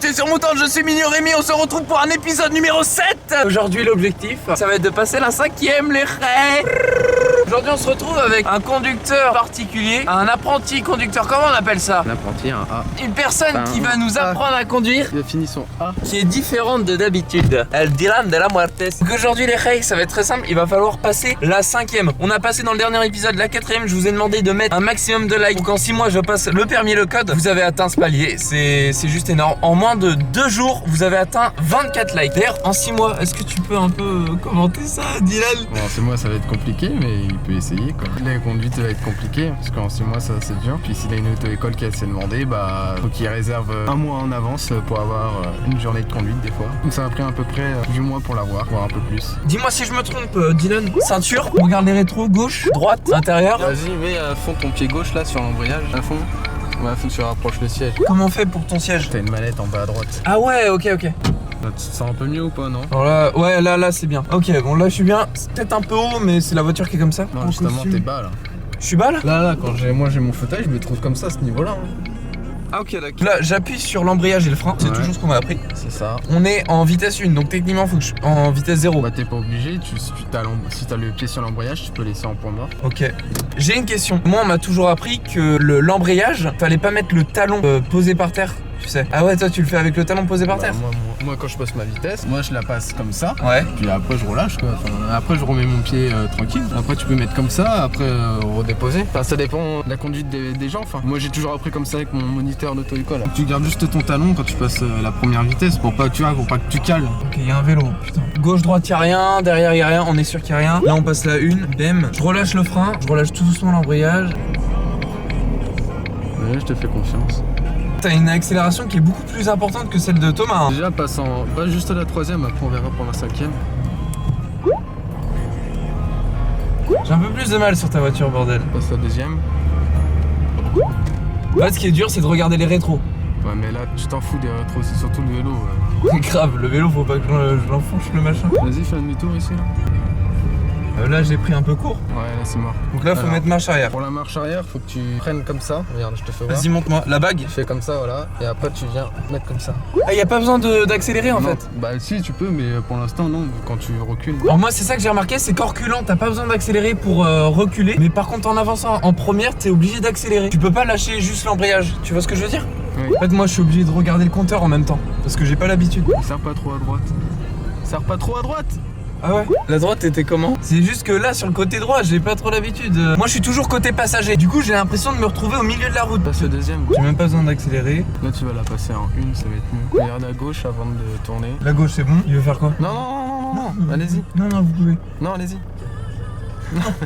t'es sur Mouton, je suis Mignon Rémi, on se retrouve pour un épisode numéro 7. Aujourd'hui l'objectif, ça va être de passer la 5e, les raies. Aujourd'hui on se retrouve avec un conducteur particulier, un apprenti conducteur, comment on appelle ça? Un apprenti, un A. Une personne qui va nous apprendre à conduire, Il a fini son A. qui est différente de d'habitude. El Dylan de la Muerte. Donc aujourd'hui les règles, ça va être très simple, il va falloir passer la 5e. On a passé dans le dernier épisode la 4e, je vous ai demandé de mettre un maximum de likes. Donc en 6 mois je passe le permis et le code, vous avez atteint ce palier, c'est juste énorme. En moins de 2 jours, vous avez atteint 24 likes. D'ailleurs en 6 mois, est-ce que tu peux un peu commenter ça, Dylan? Bon, en 6 mois ça va être compliqué, mais il peut essayer quoi. La conduite va être compliquée, parce qu'en 6 mois ça c'est dur. Puis s'il a une auto-école qui a assez demandé, bah faut qu'il réserve un mois en avance pour avoir une journée de conduite des fois. Donc ça a pris à peu près 8 mois pour l'avoir, voire un peu plus. Dis-moi si je me trompe, Dylan. Ceinture, regarde les rétros, gauche, droite, intérieur. Vas-y, mets à fond ton pied gauche là sur l'embrayage, à fond. Ouais, faut que tu rapproches le siège. Comment on fait pour ton siège? T'as une manette en bas à droite. Ah ouais, ok. Là, tu te sens un peu mieux ou pas, non? Alors là, ouais, là c'est bien. Ok, bon là je suis bien. C'est peut-être un peu haut, mais c'est la voiture qui est comme ça. Non, En justement, costume. t'es bas là. Je suis bas là? Là, quand moi j'ai mon fauteuil, je me trouve comme ça à ce niveau-là. Ah, ok, d'accord. Là, j'appuie sur l'embrayage et le frein. C'est Ouais. toujours ce qu'on m'a appris. C'est ça. On est en vitesse 1, donc techniquement, faut que je en vitesse 0. Bah, t'es pas obligé, si t'as le pied sur l'embrayage, tu peux laisser en point mort. Ok. J'ai une question. Moi, on m'a toujours appris que l'embrayage, fallait pas mettre le talon posé par terre. Tu sais. Ah ouais, toi tu le fais avec le talon posé par terre? Moi, quand je passe ma vitesse, moi je la passe comme ça. Ouais. Puis après je relâche quoi. Enfin, après je remets mon pied tranquille. Après tu peux mettre comme ça, après redéposer. Enfin ça dépend de la conduite des gens. Enfin, moi j'ai toujours appris comme ça avec mon moniteur d'auto-école. Tu gardes juste ton talon quand tu passes la première vitesse pour pas, tu vois, pour pas que tu cales. Ok, il y a un vélo, putain. Gauche, droite, y'a rien, derrière y'a rien, on est sûr qu'il y a rien. Là on passe la 1, bam. Je relâche le frein, je relâche tout doucement l'embrayage. Ouais, je te fais confiance. T'as une accélération qui est beaucoup plus importante que celle de Thomas. Hein. Déjà passant pas juste à la 3ème, après on verra pour la 5ème. J'ai un peu plus de mal sur ta voiture, bordel. Passe la 2ème. Là, ce qui est dur, c'est de regarder les rétros. Ouais mais là tu t'en fous des rétros, c'est surtout le vélo. Grave, le vélo, faut pas que je l'enfonce le machin. Vas-y, fais un demi-tour ici là. Là, j'ai pris un peu court. Ouais, là c'est mort. Donc là, faut Alors, mettre marche arrière. Pour la marche arrière, faut que tu prennes comme ça. Regarde, je te fais voir. Vas-y, montre-moi. La bague. Tu fais comme ça, voilà. Et après, tu viens mettre comme ça. Ah, y a pas besoin d'accélérer en Non, fait. Bah si, tu peux, mais pour l'instant, non. Quand tu recules. Alors moi, c'est ça que j'ai remarqué, c'est qu'en reculant, t'as pas besoin d'accélérer pour reculer. Mais par contre, en avançant en première, t'es obligé d'accélérer. Tu peux pas lâcher juste l'embrayage. Tu vois ce que je veux dire? Oui. En fait, moi, je suis obligé de regarder le compteur en même temps. Parce que j'ai pas l'habitude. Il sert pas trop à droite. Il sert pas trop à droite. Ah ouais? La droite était comment? C'est juste que là, sur le côté droit, j'ai pas trop l'habitude. Moi, je suis toujours côté passager. Du coup, j'ai l'impression de me retrouver au milieu de la route. Passe le 2ème. J'ai même pas besoin d'accélérer. Là, tu vas la passer en 1, ça va être mieux. Regarde à gauche avant de tourner. La gauche, c'est bon? Il veut faire quoi? Non. Allez-y. Non, vous pouvez. Non, allez-y.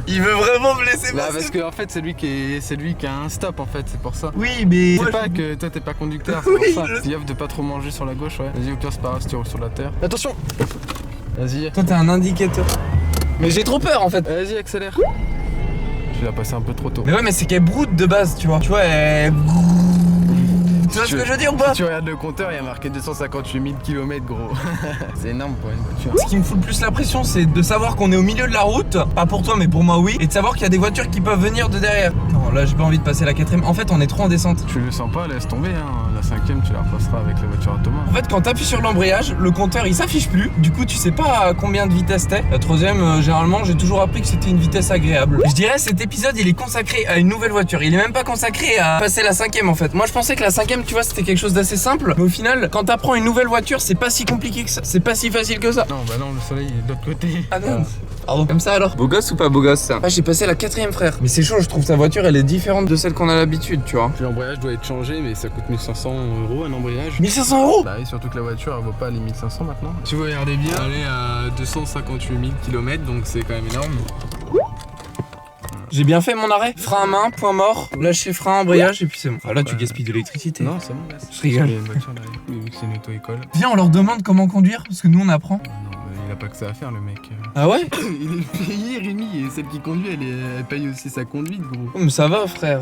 Il veut vraiment me laisser Là, passer. parce que en fait, c'est lui qui a un stop en fait, c'est pour ça. Oui, mais. C'est pas que toi t'es pas conducteur, c'est Oui, pour ça. je sais. Gaffe de pas trop manger sur la gauche, ouais. Vas-y, au pire, c'est pas grave si tu roules sur la terre. Attention. Vas-y. Toi, t'as un indicateur. Mais j'ai trop peur en fait. Vas-y, accélère. Tu l'as passé un peu trop tôt. Mais ouais, mais c'est qu'elle broute de base, tu vois. Tu vois, elle. Tu vois ce que je veux dire ou pas? Si tu regardes le compteur, il y a marqué 258 000 km, gros. C'est énorme pour une voiture. Ce qui me fout le plus la pression, c'est de savoir qu'on est au milieu de la route. Pas pour toi, mais pour moi, oui. Et de savoir qu'il y a des voitures qui peuvent venir de derrière. Non, là, j'ai pas envie de passer la 4ème. En fait, on est trop en descente. Tu le sens pas, laisse tomber, hein. La 5ème, tu la repasseras avec la voiture à Thomas. En fait, quand t'appuies sur l'embrayage, le compteur il s'affiche plus. Du coup, tu sais pas à combien de vitesse t'es. La 3ème, généralement, j'ai toujours appris que c'était une vitesse agréable. Je dirais, cet épisode, il est consacré à une nouvelle voiture. Il est même pas consacré à passer la 5ème en fait. Moi, je pensais que la 5ème, tu vois, c'était quelque chose d'assez simple. Mais au final, quand t'apprends une nouvelle voiture, c'est pas si compliqué que ça. C'est pas si facile que ça. Non, bah non, le soleil est de l'autre côté. Ah merde. Pardon. Comme ça alors. Beau gosse ou pas beau gosse? Ah, j'ai passé la 4ème, frère. Mais c'est chaud, je trouve ta voiture, elle est différente de celle qu'on a l'habitude, tu vois. Puis l'embrayage doit être changé, mais ça coûte 1500 € un embrayage. 1500 €? Bah oui, surtout que la voiture elle vaut pas les 1500 maintenant. Si vous regardez bien, elle est à 258 000 km, donc c'est quand même énorme. J'ai bien fait mon arrêt. Frein à main, point mort, lâcher frein, embrayage et puis c'est bon. Ah là, tu Ouais. gaspilles de l'électricité. Non, c'est bon, là. Je rigole. Il y a une voiture là, vu que c'est une auto-école. Viens, on leur demande comment conduire parce que nous on apprend. Non, il a pas que ça à faire, le mec. Ah ouais? Il est payé, Rémi, et celle qui conduit, elle paye aussi sa conduite, gros. Oh, mais ça va, frère.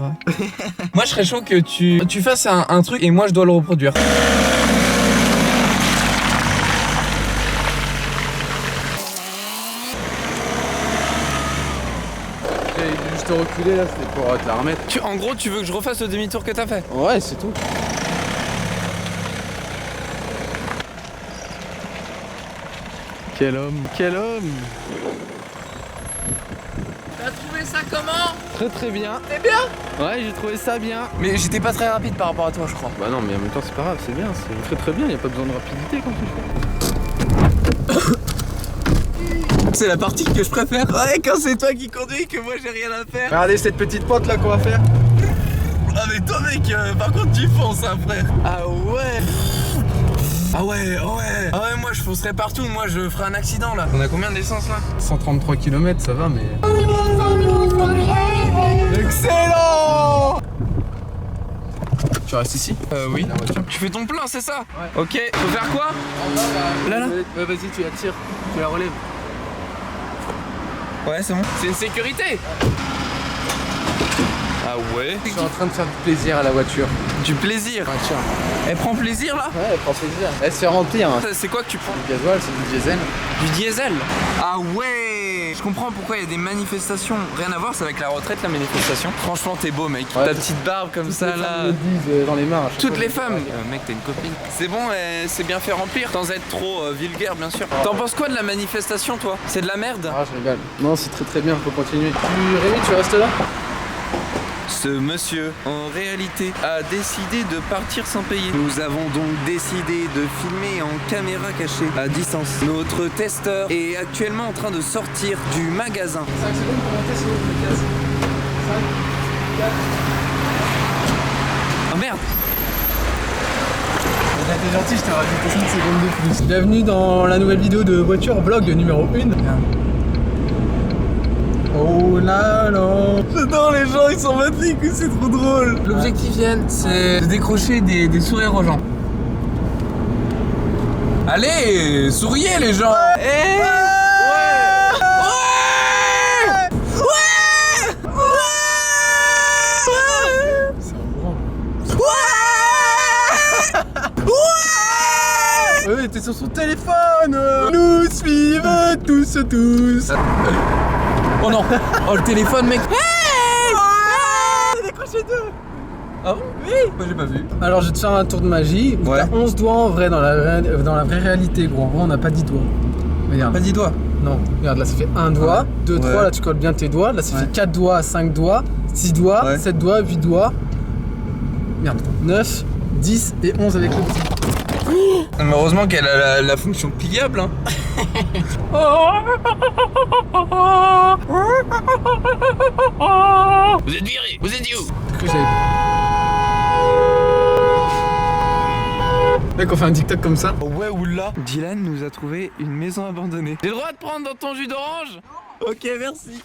Moi, je serais chaud que tu fasses un truc et moi je dois le reproduire. J'ai juste reculé là, c'était pour te la remettre. En gros, tu veux que je refasse le demi-tour que t'as fait? Ouais, c'est tout. Quel homme, quel homme. T'as trouvé ça comment? Très très bien. C'est bien? Ouais, j'ai trouvé ça bien. Mais j'étais pas très rapide par rapport à toi, je crois. Bah non, mais en même temps c'est pas grave, c'est bien, c'est très très bien, y a pas besoin de rapidité quand tu fais. C'est la partie que je préfère. Ouais, quand c'est toi qui conduis, que moi j'ai rien à faire. Regardez cette petite pente là qu'on va faire. Ah mais toi mec, par contre tu fonces hein frère. Ah ouais. Ah ouais, ah ouais. Ah ouais, moi je foncerais partout, moi je ferais un accident là. On a combien d'essence là? 133 km, ça va, mais... Excellent. Tu restes ici? Oui. La voiture. Tu fais ton plein, c'est ça? Ouais. Ok, faut faire quoi? Là, là. Ouais, vas-y, tu la tires, tu la relèves. Ouais, c'est bon. C'est une sécurité. Ah ouais. Je suis en train de faire du plaisir à la voiture. Du plaisir. Ah, tiens. Elle prend plaisir là? Ouais, elle prend plaisir. Elle se fait remplir. Hein. C'est quoi que tu prends? Du gasoil, c'est du diesel. Du diesel. Ah ouais. Je comprends pourquoi il y a des manifestations. Rien à voir, c'est avec la retraite la manifestation. Franchement, t'es beau mec. Ouais, ta petite barbe comme toutes ça les là. femmes le disent dans les mains. Toutes les femmes. Mec, t'as une copine. C'est bon, c'est bien fait remplir. Sans être trop vulgaire, bien sûr. T'en penses quoi de la manifestation, toi? C'est de la merde? Ah, je rigole. Non, c'est très très bien, faut continuer. Rémi, tu restes là? Ce monsieur, en réalité, a décidé de partir sans payer. Nous avons donc décidé de filmer en caméra cachée à distance. Notre testeur est actuellement en train de sortir du magasin. 5 secondes pour monter sur le casse. 5, 4... Oh merde! T'es gentil, je t'ai rajouté 5 secondes de plus. Bienvenue dans la nouvelle vidéo de voiture vlog numéro 1. Oh là là. J'adore les gens, ils s'en battent les couilles, c'est trop drôle. L'objectif, Yann, c'est de décrocher des sourires aux gens. Allez, souriez les gens. Ouais. Ouais, t'es sur son téléphone. Nous suivent tous. Oh non. Oh le téléphone mec. Décroché deux. Ah bon? Oui. Moi j'ai pas vu. Alors je vais te faire un tour de magie où Ouais. t'as 11 doigts en vrai dans la vraie réalité gros. En vrai on n'a pas 10 doigts. Regarde. Pas 10 doigts. Non, regarde là ça fait 1 doigt, 2, 3, là tu colles bien tes doigts, là ça fait 4 doigts, 5 doigts, 6 doigts, 7 doigts, 8 doigts. Merde, 9, 10 et 11 avec le petit. Mais heureusement qu'elle a la fonction pliable hein. Vous êtes viré. Vous êtes où? Mec on fait un TikTok comme ça. Ouais oula. Dylan nous a trouvé une maison abandonnée. J'ai le droit de prendre dans ton jus d'orange? Ok merci.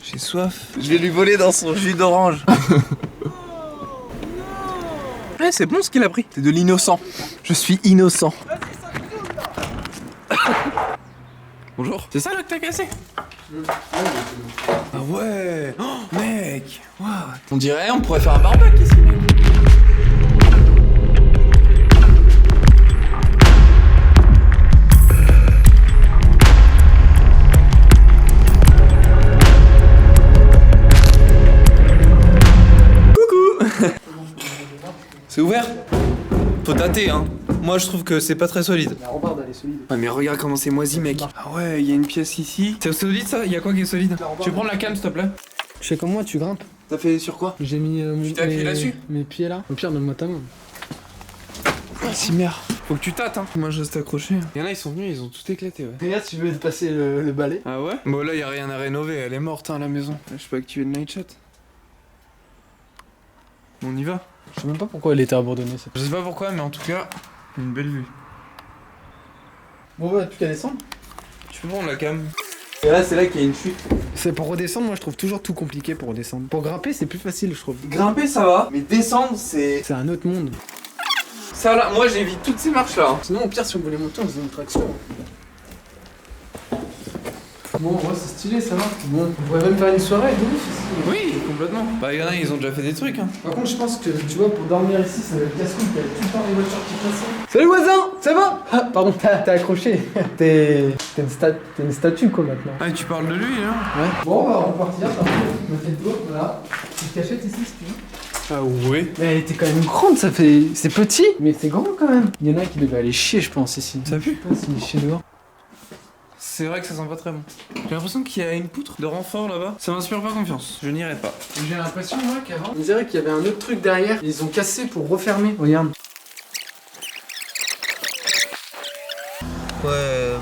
J'ai soif. Je vais lui voler dans son jus d'orange. Ouais c'est bon ce qu'il a pris. C'est de l'innocent. Je suis innocent. Bonjour. C'est ça là que t'as cassé? Ah ouais. Oh mec. Wow. On dirait on pourrait faire un barbecue ici mec. C'est ouvert? Faut tâter hein. Moi je trouve que c'est pas très solide. La rambarde elle est solide. Ouais mais regarde comment c'est moisi mec. Ah ouais, il y a une pièce ici. C'est solide ça? Il y a quoi qui est solide? Tu veux prendre la canne s'il te plaît? Je fais comme moi, tu grimpes. T'as fait sur quoi? J'ai mis t'es appuyé là-dessus? mes pieds là. Au pire donne-moi ta main. Ah si merde. Faut que tu tâtes hein. Moi je reste accroché. Il y en a ils sont venus, ils ont tout éclaté ouais. Regarde si tu veux passer le balai. Ah ouais? Bon là y a rien à rénover, elle est morte hein la maison. Je peux activer le night chat. On y va? Je sais même pas pourquoi elle était abandonnée cette. Je sais pas pourquoi mais en tout cas, une belle vue. Bon ouais, plus qu'à descendre. Tu peux prendre la cam. Et là c'est là qu'il y a une chute. C'est pour redescendre, moi je trouve toujours tout compliqué pour redescendre. Pour grimper c'est plus facile je trouve. Grimper ça va, mais descendre c'est... C'est un autre monde. Ça là, moi j'évite toutes ces marches là. Sinon au pire si on voulait monter on faisait une traction. Bon ouais c'est stylé ça va. Bon, on pourrait même faire une soirée de ouf ici. Oui, complètement. Bah il y en a, ils ont déjà fait des trucs hein. Par contre je pense que tu vois pour dormir ici ça va être casse-couille, il y a tout le temps les voitures qui passent. Salut voisin, ça va? Ah pardon, t'as accroché. T'es une statue quoi maintenant. Ah tu parles de lui hein? Ouais. Bon on va repartir, par contre, je me fais le tour, voilà. Petite cachette ici si tu veux. Ah ouais. Mais elle était quand même grande, ça fait. C'est petit, mais c'est grand quand même. Il y en a qui devaient aller chier je pense ici. Ça pue? Je sais pas s'il est chier dehors. C'est vrai que ça sent pas très bon. J'ai l'impression qu'il y a une poutre de renfort là-bas. Ça m'inspire pas confiance. Je n'irai pas. J'ai l'impression, moi, qu'avant, on dirait qu'il y avait un autre truc derrière. Ils ont cassé pour refermer. Regarde. Ouais,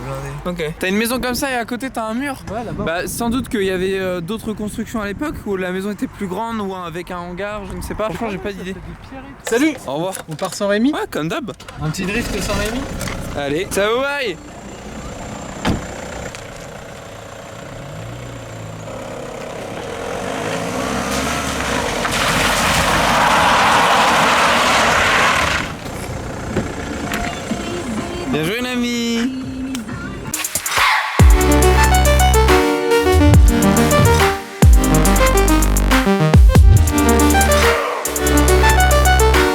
blindé. Ok. T'as une maison comme ça et à côté t'as un mur? Ouais, là-bas. Bah, sans doute qu'il y avait d'autres constructions à l'époque où la maison était plus grande ou avec un hangar, je ne sais pas. Franchement, j'ai pas d'idée. Salut. Au revoir. On part sans Rémi. Ouais, comme d'hab. Un petit drift sans Rémi. Allez, ça vous vaille. Bien joué, Nami.